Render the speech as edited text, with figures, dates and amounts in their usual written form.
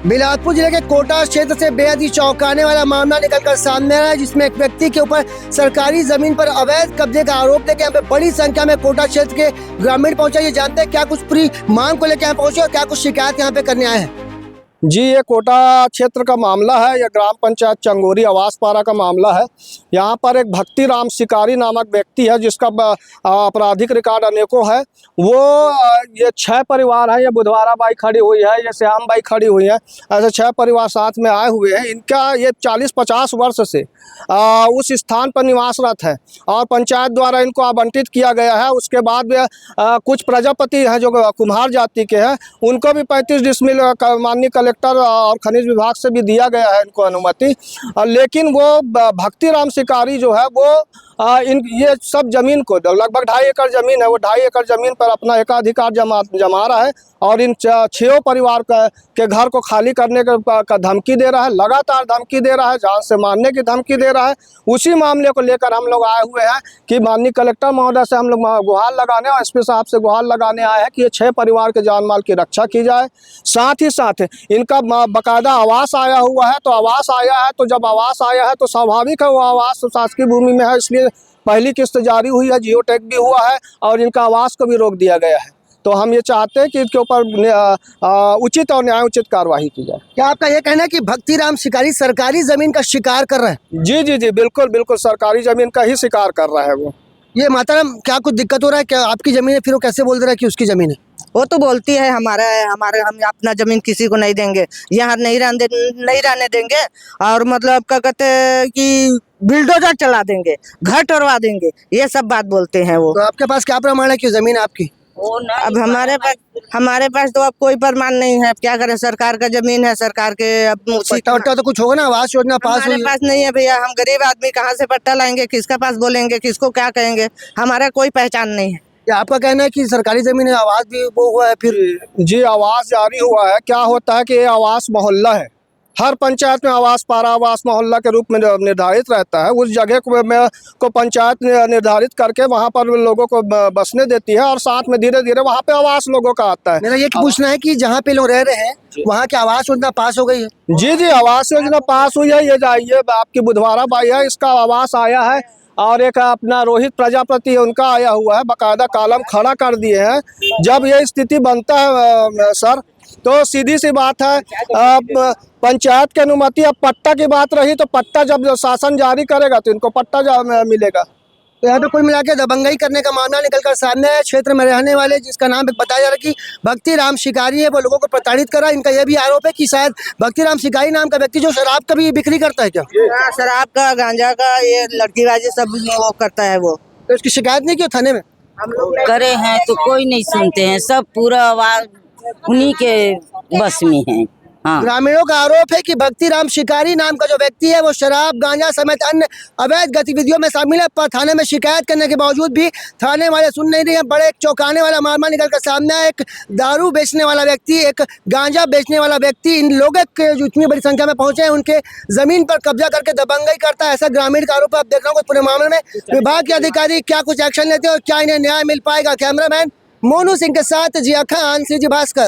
बिलासपुर जिले के कोटा क्षेत्र से बेहद ही चौंकाने वाला मामला निकलकर सामने आया है, जिसमें एक व्यक्ति के ऊपर सरकारी जमीन पर अवैध कब्जे का आरोप लेकर यहाँ पे बड़ी संख्या में कोटा क्षेत्र के ग्रामीण पहुंचे। ये जानते हैं क्या कुछ पूरी मांग को लेकर यहाँ पहुंचे और क्या कुछ शिकायत यहाँ पे करने आए हैं। जी, ये कोटा क्षेत्र का मामला है। यह ग्राम पंचायत चंगोरी आवासपारा का मामला है। यहाँ पर एक भक्ति राम शिकारी नामक व्यक्ति है जिसका आपराधिक रिकॉर्ड अनेकों है। वो ये 6 परिवार हैं। ये बुधवारा बाई खड़ी हुई है, ये श्याम बाई खड़ी हुई है। ऐसे 6 परिवार साथ में आए हुए हैं। इनका ये 40-50 वर्ष से उस स्थान पर निवासरत है और पंचायत द्वारा इनको आवंटित किया गया है। उसके बाद कुछ प्रजापति हैं जो कुम्हार जाति के हैं, उनको भी 35 डिसमिल माननीय कलेक्टर और खनिज विभाग से भी दिया गया है इनको अनुमति। लेकिन वो भक्ति राम शिकारी जो है वो ये सब जमीन को लगभग 2.5 एकड़ जमीन है, वो 2.5 एकड़ जमीन पर अपना एकाधिकार जमा रहा है और इन 6 परिवार के घर को खाली करने का धमकी दे रहा है, लगातार धमकी दे रहा है, जान से मारने की धमकी दे रहा है। उसी मामले को लेकर हम लोग आए हुए हैं कि माननीय कलेक्टर महोदय से हम लोग गुहार लगाने और एसपी साहब से गुहार लगाने आए हैं कि ये 6 परिवार के जान माल की रक्षा की जाए। साथ ही साथ इनका बाकायदा आवास आया हुआ है, तो आवास आया है तो जब आवास आया है तो स्वाभाविक है वो आवास शासकीय भूमि में है, इसलिए पहली किस्त जारी हुई है, जियो टैग भी हुआ है और इनका आवास को भी रोक दिया गया है। तो हम ये चाहते हैं कि इसके ऊपर उचित और न्यायोचित कार्रवाई की जाए। क्या आपका ये कहना है कि भक्ति राम शिकारी सरकारी जमीन का शिकार कर रहे हैं? जी जी जी, बिल्कुल बिल्कुल सरकारी जमीन का ही शिकार कर रहा है वो। ये माताराम क्या कुछ दिक्कत हो रहा है? क्या आपकी जमीन है, फिर वो कैसे बोल दे रहा है कि उसकी जमीन है? वो तो बोलती है हमारा है, हमारे हम अपना जमीन किसी को नहीं देंगे, यहाँ नहीं रहने देंगे और मतलब क्या कहते हैं कि बिल्डोजर चला देंगे, घर तोड़वा देंगे, ये सब बात बोलते हैं वो। तो आपके पास क्या प्रमाण है कि जमीन आपकी? अब हमारे पास तो अब कोई प्रमाण नहीं है। अब क्या करें, सरकार का जमीन है, सरकार के अब पट्टा तो कुछ होगा ना, आवास योजना पास हुई है। हमारे पास नहीं है भैया, हम गरीब आदमी कहाँ से पट्टा लाएंगे, किसका पास बोलेंगे, किसको क्या कहेंगे, हमारा कोई पहचान नहीं है। आपका कहना है कि सरकारी जमीन है, आवास भी वो हुआ है? फिर जी, आवास जारी हुआ है। क्या होता है कि ये आवास मोहल्ला है, हर पंचायत में आवास पारा आवास मोहल्ला के रूप में निर्धारित रहता है। उस जगह को पंचायत निर्धारित करके वहाँ पर लोगों को बसने देती है और साथ में धीरे धीरे वहाँ पे आवास लोगों का आता है। मेरा ये पूछना है कि जहाँ पे लोग रह रहे हैं वहाँ की आवास योजना पास हो गई है? जी जी, आवास योजना पास हुई है। ये जाइए आपकी बुधवारा बाई है, इसका आवास आया है और एक अपना रोहित प्रजापति है, उनका आया हुआ है, बाकायदा कॉलम खड़ा कर दिए हैं। जब ये स्थिति बनता है सर, तो सीधी सी बात है पंचायत की अनुमति। अब पट्टा की बात रही तो पट्टा जब शासन जारी करेगा तो इनको पट्टा मिलेगा। तो यहाँ पे कुल मिला के दबंगई करने का मामला निकलकर सामने है। क्षेत्र में रहने वाले जिसका नाम बताया जा रहा है कि भक्ति राम शिकारी है, वो लोगों को प्रताड़ित करा। इनका यह भी आरोप है कि शायद भक्ति राम शिकारी नाम का व्यक्ति जो शराब का भी बिक्री करता है। क्या शराब का, गांजा का, ये लड़कीबाजी सब वो करता है वो। तो इसकी शिकायत नहीं की थाने में? हम लोग करे हैं तो कोई नहीं सुनते हैं, सब पूरा आवाज उन्हीं के बस में है। हाँ। ग्रामीणों का आरोप है कि भक्ति राम शिकारी नाम का जो व्यक्ति है वो शराब, गांजा समेत अन्य अवैध गतिविधियों में शामिल है। पर थाने में शिकायत करने के बावजूद भी थाने वाले सुन नहीं रहे हैं। बड़े चौंकाने वाला मामला निकलकर सामने आया। एक दारू बेचने वाला व्यक्ति, एक गांजा बेचने वाला व्यक्ति इन लोगों के जो इतनी बड़ी संख्या में पहुंचे हैं उनके जमीन पर कब्जा करके दबंगई करता है, ऐसा ग्रामीण का आरोप है। आप देख रहे हो पूरे मामले में विभाग के अधिकारी क्या कुछ एक्शन लेते हैं और क्या इन्हें न्याय मिल पाएगा। कैमरामैन मोनू सिंह के साथ जिया खान, CG भास्कर।